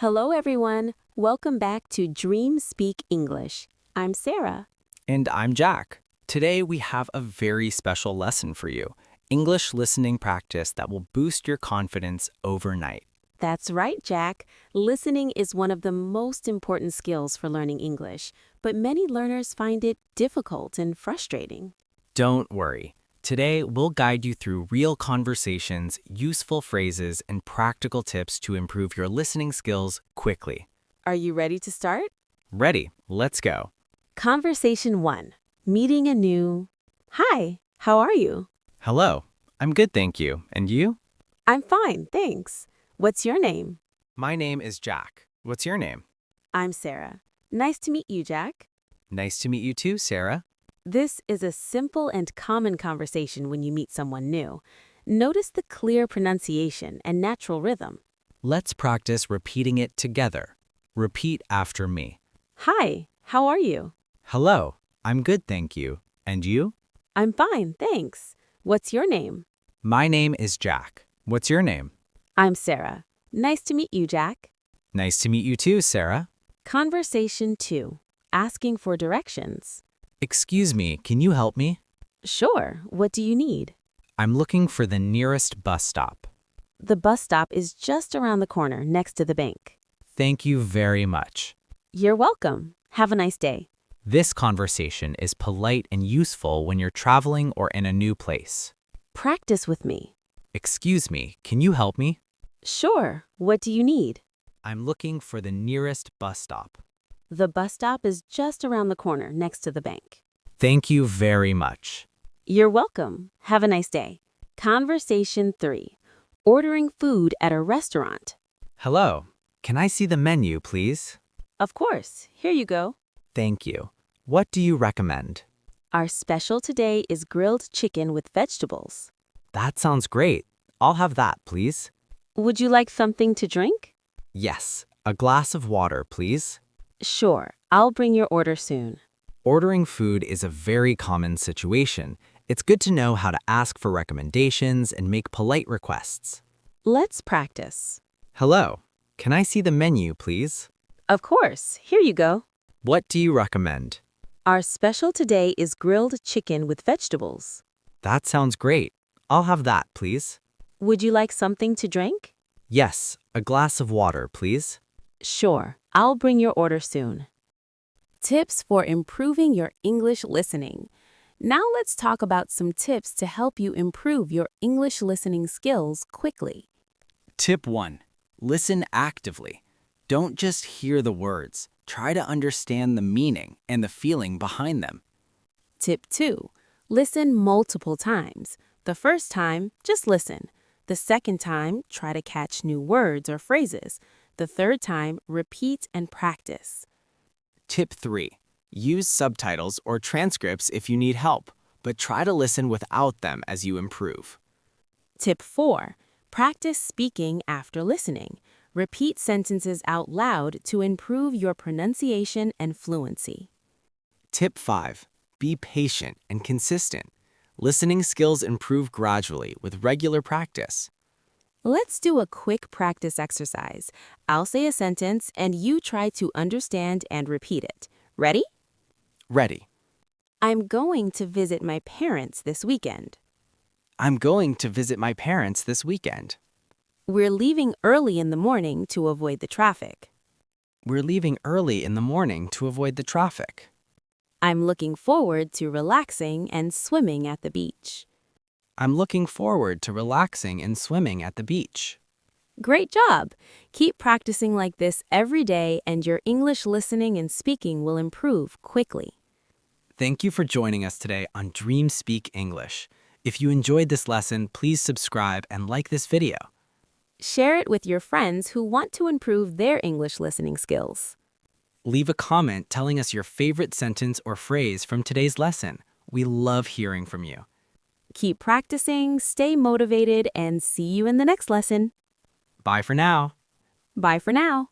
Hello, everyone. Welcome back to Dream Speak English. I'm Sarah. And I'm Jack. Today we have a very special lesson for you, English listening practice that will boost your confidence overnight. That's right, Jack. Listening is one of the most important skills for learning English, but many learners find it difficult and frustrating. Don't worry. Today we'll guide you through real conversations, useful phrases, and practical tips to improve your listening skills quickly. Are you ready to start? Ready? Let's go. Conversation 1. Meeting a new... Hi, how are you? Hello. I'm good, thank you. And you? I'm fine, thanks. What's your name? My name is Jack. What's your name? I'm Sarah. Nice to meet you, Jack. Nice to meet you too, Sarah. This is a simple and common conversation when you meet someone new. Notice the clear pronunciation and natural rhythm. Let's practice repeating it together. Repeat after me. Hi, how are you? Hello. I'm good, thank you. And you? I'm fine, thanks. What's your name? My name is Jack. What's your name? I'm Sarah. Nice to meet you, Jack. Nice to meet you too, Sarah. Conversation 2. Asking for directions. Excuse me, can you help me? Sure, what do you need? I'm looking for the nearest bus stop. The bus stop is just around the corner next to the bank. Thank you very much. You're welcome. Have a nice day. This conversation is polite and useful when you're traveling or in a new place. Practice with me. Excuse me, can you help me? Sure, what do you need? I'm looking for the nearest bus stop. The bus stop is just around the corner next to the bank. Thank you very much. You're welcome. Have a nice day. Conversation 3. Ordering food at a restaurant. Hello. Can I see the menu, please? Of course. Here you go. Thank you. What do you recommend? Our special today is grilled chicken with vegetables. That sounds great. I'll have that, please. Would you like something to drink? Yes, a glass of water, please. Sure. I'll bring your order soon. Ordering food is a very common situation. It's good to know how to ask for recommendations and make polite requests. Let's practice. Hello. Can I see the menu, please? Of course. Here you go. What do you recommend? Our special today is grilled chicken with vegetables. That sounds great. I'll have that, please. Would you like something to drink? Yes, a glass of water, please. Sure. I'll bring your order soon. Tips for improving your English listening. Now let's talk about some tips to help you improve your English listening skills quickly. Tip 1. Listen actively. Don't just hear the words. Try to understand the meaning and the feeling behind them. Tip 2. Listen multiple times. The first time, just listen. The second time, try to catch new words or phrases. The third time, repeat and practice. Tip 3. Use subtitles or transcripts if you need help, but try to listen without them as you improve. Tip 4. Practice speaking after listening. Repeat sentences out loud to improve your pronunciation and fluency. Tip 5. Be patient and consistent. Listening skills improve gradually with regular practice. Let's do a quick practice exercise. I'll say a sentence and you try to understand and repeat it. Ready? Ready. I'm going to visit my parents this weekend. I'm going to visit my parents this weekend. We're leaving early in the morning to avoid the traffic. We're leaving early in the morning to avoid the traffic. I'm looking forward to relaxing and swimming at the beach. I'm looking forward to relaxing and swimming at the beach. Great job! Keep practicing like this every day and your English listening and speaking will improve quickly. Thank you for joining us today on Dream Speak English. If you enjoyed this lesson, please subscribe and like this video. Share it with your friends who want to improve their English listening skills. Leave a comment telling us your favorite sentence or phrase from today's lesson. We love hearing from you. Keep practicing, stay motivated, and see you in the next lesson. Bye for now. Bye for now.